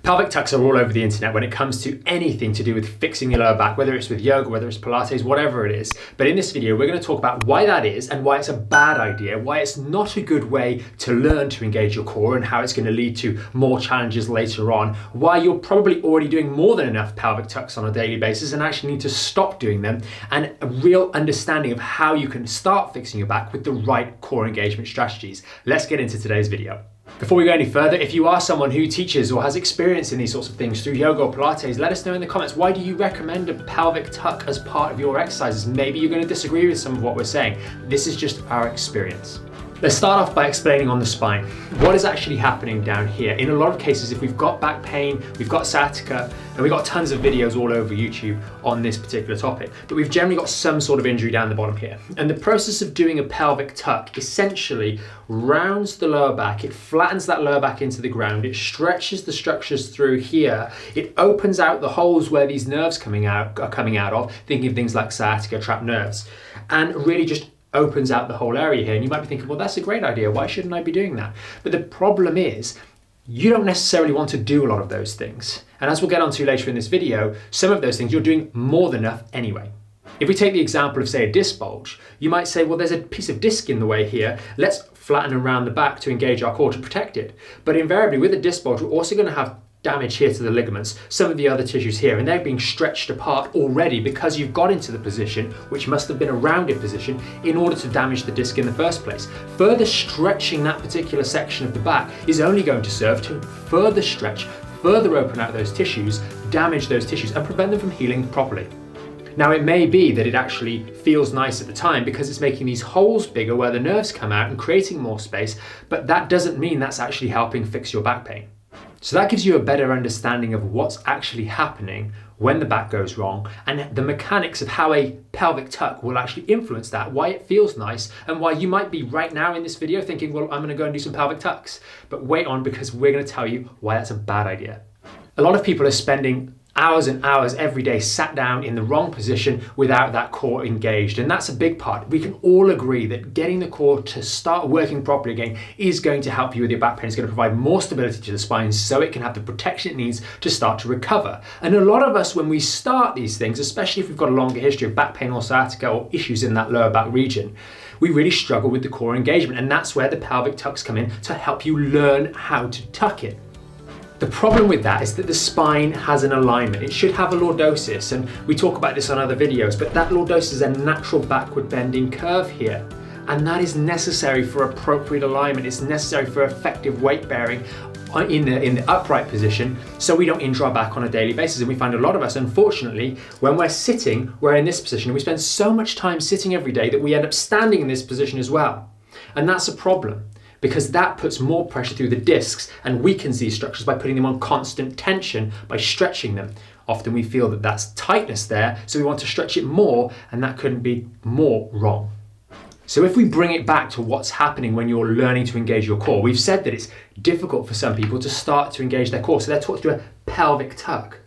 Pelvic tucks are all over the internet when it comes to anything to do with fixing your lower back, whether it's with yoga, whether it's Pilates, whatever it is. But in this video, we're going to talk about why that is and why it's a bad idea, why it's not a good way to learn to engage your core and how it's going to lead to more challenges later on, why you're probably already doing more than enough pelvic tucks on a daily basis and actually need to stop doing them, and a real understanding of how you can start fixing your back with the right core engagement strategies. Let's get into today's video. Before we go any further, if you are someone who teaches or has experience in these sorts of things through yoga or Pilates, let us know in the comments, why do you recommend a pelvic tuck as part of your exercises? Maybe you're going to disagree with some of what we're saying. This is just our experience. Let's start off by explaining on the spine. What is actually happening down here? In a lot of cases, if we've got back pain, we've got sciatica, and we've got tons of videos all over YouTube on this particular topic, but we've generally got some sort of injury down the bottom here. And the process of doing a pelvic tuck essentially rounds the lower back, it flattens that lower back into the ground, it stretches the structures through here, it opens out the holes where these nerves are coming out of, thinking of things like sciatica, trapped nerves, and really just opens out the whole area here. And you might be thinking, well, that's a great idea, why shouldn't I be doing that? But the problem is, you don't necessarily want to do a lot of those things. And as we'll get onto later in this video, some of those things you're doing more than enough anyway. If we take the example of, say, a disc bulge, you might say, well, there's a piece of disc in the way here, let's flatten around the back to engage our core to protect it. But invariably with a disc bulge, we're also going to have damage here to the ligaments, some of the other tissues here, and they're being stretched apart already because you've got into the position, which must have been a rounded position, in order to damage the disc in the first place. Further stretching that particular section of the back is only going to serve to further stretch, further open out those tissues, damage those tissues, and prevent them from healing properly. Now, it may be that it actually feels nice at the time because it's making these holes bigger where the nerves come out and creating more space, but that doesn't mean that's actually helping fix your back pain. So that gives you a better understanding of what's actually happening when the back goes wrong and the mechanics of how a pelvic tuck will actually influence that, why it feels nice, and why you might be right now in this video thinking, well, I'm going to go and do some pelvic tucks. But wait on, because we're going to tell you why that's a bad idea. A lot of people are spending hours and hours every day sat down in the wrong position without that core engaged, and that's a big part. We can all agree that getting the core to start working properly again is going to help you with your back pain. It's going to provide more stability to the spine so it can have the protection it needs to start to recover. And a lot of us, when we start these things, especially if we've got a longer history of back pain or sciatica or issues in that lower back region, we really struggle with the core engagement, and that's where the pelvic tucks come in to help you learn how to tuck it. The problem with that is that the spine has an alignment. It should have a lordosis, and we talk about this on other videos, but that lordosis is a natural backward bending curve here. And that is necessary for appropriate alignment. It's necessary for effective weight bearing in the upright position so we don't injure our back on a daily basis. And we find a lot of us, unfortunately, when we're sitting, we're in this position, and we spend so much time sitting every day that we end up standing in this position as well. And that's a problem, because that puts more pressure through the discs and weakens these structures by putting them on constant tension, by stretching them. Often we feel that that's tightness there, so we want to stretch it more, and that couldn't be more wrong. So if we bring it back to what's happening when you're learning to engage your core, we've said that it's difficult for some people to start to engage their core, so they're taught to do a pelvic tuck.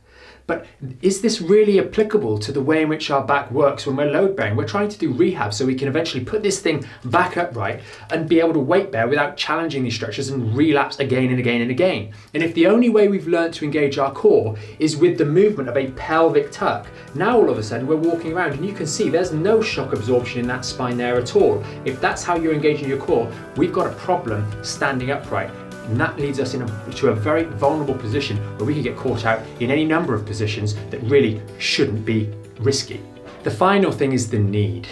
But is this really applicable to the way in which our back works when we're load bearing? We're trying to do rehab so we can eventually put this thing back upright and be able to weight bear without challenging these structures and relapse again and again and again. And if the only way we've learned to engage our core is with the movement of a pelvic tuck, now all of a sudden we're walking around and you can see there's no shock absorption in that spine there at all. If that's how you're engaging your core, we've got a problem standing upright. And that leads us to a very vulnerable position where we can get caught out in any number of positions that really shouldn't be risky. The final thing is the need.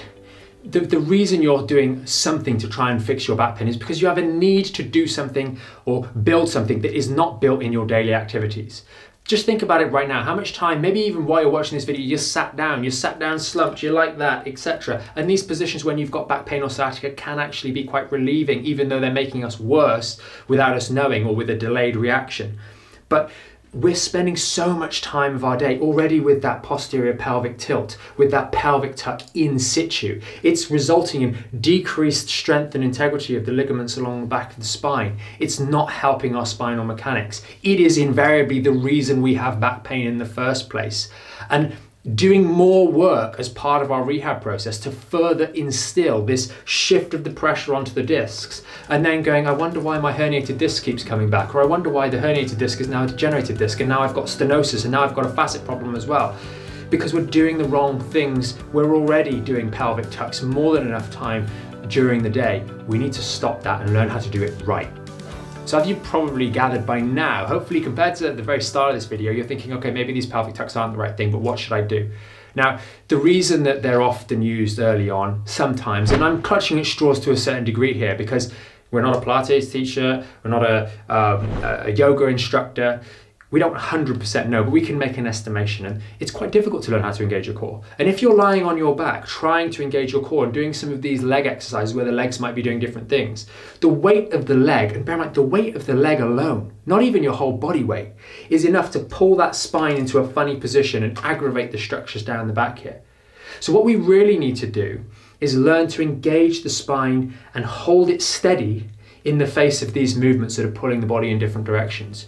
The reason you're doing something to try and fix your back pain is because you have a need to do something or build something that is not built in your daily activities. Just think about it right now. How much time, maybe even while you're watching this video, you're sat down slumped, you're like that, etc. And these positions when you've got back pain or sciatica can actually be quite relieving, even though they're making us worse without us knowing or with a delayed reaction. But we're spending so much time of our day already with that posterior pelvic tilt, with that pelvic tuck in situ. It's resulting in decreased strength and integrity of the ligaments along the back of the spine. It's not helping our spinal mechanics. It is invariably the reason we have back pain in the first place. And doing more work as part of our rehab process to further instill this shift of the pressure onto the discs, and then going, I wonder why my herniated disc keeps coming back, or I wonder why the herniated disc is now a degenerated disc, and now I've got stenosis, and now I've got a facet problem as well. Because we're doing the wrong things. We're already doing pelvic tucks more than enough time during the day. We need to stop that and learn how to do it right. So as you've probably gathered by now, hopefully compared to the very start of this video, you're thinking, okay, maybe these pelvic tucks aren't the right thing, but what should I do? Now, the reason that they're often used early on, sometimes, and I'm clutching at straws to a certain degree here because we're not a Pilates teacher, we're not a yoga instructor, we don't 100% know, but we can make an estimation, and it's quite difficult to learn how to engage your core. And if you're lying on your back, trying to engage your core and doing some of these leg exercises where the legs might be doing different things, the weight of the leg, and bear in mind, the weight of the leg alone, not even your whole body weight, is enough to pull that spine into a funny position and aggravate the structures down the back here. So what we really need to do is learn to engage the spine and hold it steady in the face of these movements that are pulling the body in different directions.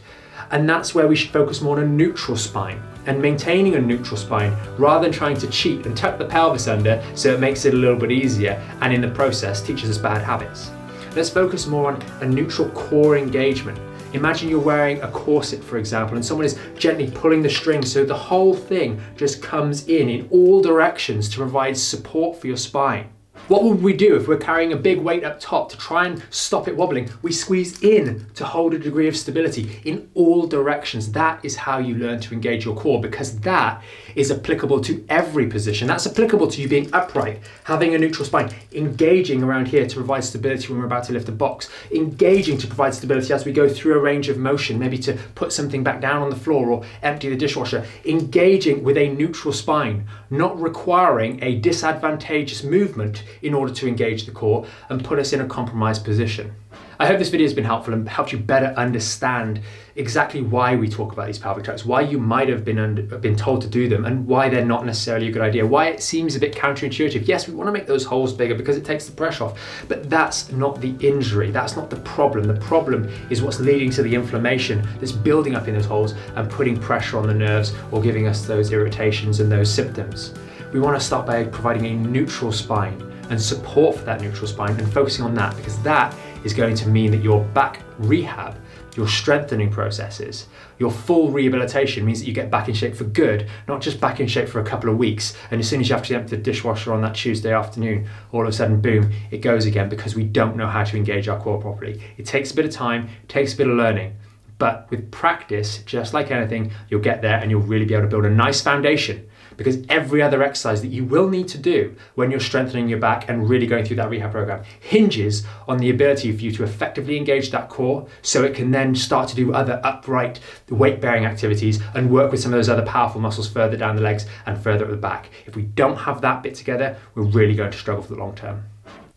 And that's where we should focus more on a neutral spine and maintaining a neutral spine rather than trying to cheat and tuck the pelvis under so it makes it a little bit easier and in the process teaches us bad habits. Let's focus more on a neutral core engagement. Imagine you're wearing a corset, for example, and someone is gently pulling the string so the whole thing just comes in all directions to provide support for your spine. What would we do if we're carrying a big weight up top to try and stop it wobbling? We squeeze in to hold a degree of stability in all directions. That is how you learn to engage your core, because that is applicable to every position. That's applicable to you being upright, having a neutral spine, engaging around here to provide stability when we're about to lift a box, engaging to provide stability as we go through a range of motion, maybe to put something back down on the floor or empty the dishwasher, engaging with a neutral spine, not requiring a disadvantageous movement in order to engage the core and put us in a compromised position. I hope this video has been helpful and helped you better understand exactly why we talk about these pelvic tucks, why you might have been told to do them, and why they're not necessarily a good idea, why it seems a bit counterintuitive. Yes, we want to make those holes bigger because it takes the pressure off, but that's not the injury, that's not the problem. The problem is what's leading to the inflammation that's building up in those holes and putting pressure on the nerves or giving us those irritations and those symptoms. We want to start by providing a neutral spine and support for that neutral spine and focusing on that, because that is going to mean that your back rehab, your strengthening processes, your full rehabilitation means that you get back in shape for good, not just back in shape for a couple of weeks. And as soon as you have to empty the dishwasher on that Tuesday afternoon, all of a sudden, boom, it goes again because we don't know how to engage our core properly. It takes a bit of time, it takes a bit of learning, but with practice, just like anything, you'll get there and you'll really be able to build a nice foundation. Because every other exercise that you will need to do when you're strengthening your back and really going through that rehab program hinges on the ability for you to effectively engage that core so it can then start to do other upright weight-bearing activities and work with some of those other powerful muscles further down the legs and further at the back. If we don't have that bit together, we're really going to struggle for the long term.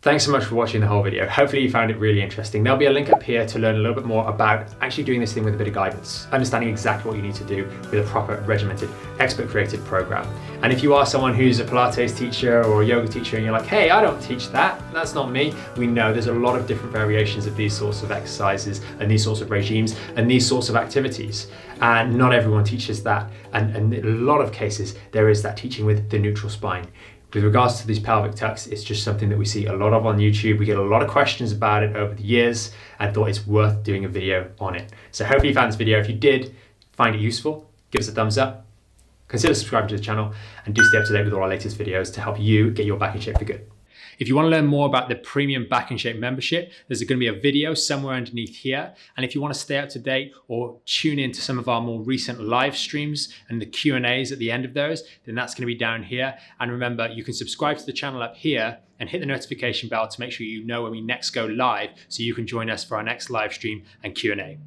Thanks so much for watching the whole video. Hopefully you found it really interesting. There'll be a link up here to learn a little bit more about actually doing this thing with a bit of guidance, understanding exactly what you need to do with a proper, regimented, expert-created program. And if you are someone who's a Pilates teacher or a yoga teacher and you're like, hey, I don't teach that, that's not me, we know there's a lot of different variations of these sorts of exercises and these sorts of regimes and these sorts of activities. And not everyone teaches that. And in a lot of cases, there is that teaching with the neutral spine. With regards to these pelvic tucks, it's just something that we see a lot of on YouTube. We get a lot of questions about it over the years and thought it's worth doing a video on it. So hopefully you found this video. If you did find it useful, give us a thumbs up, consider subscribing to the channel, and do stay up to date with all our latest videos to help you get your back in shape for good. If you want to learn more about the premium Back in Shape membership, there's going to be a video somewhere underneath here. And if you want to stay up to date or tune into some of our more recent live streams and the Q&As at the end of those, then that's going to be down here. And remember, you can subscribe to the channel up here and hit the notification bell to make sure you know when we next go live so you can join us for our next live stream and Q&A.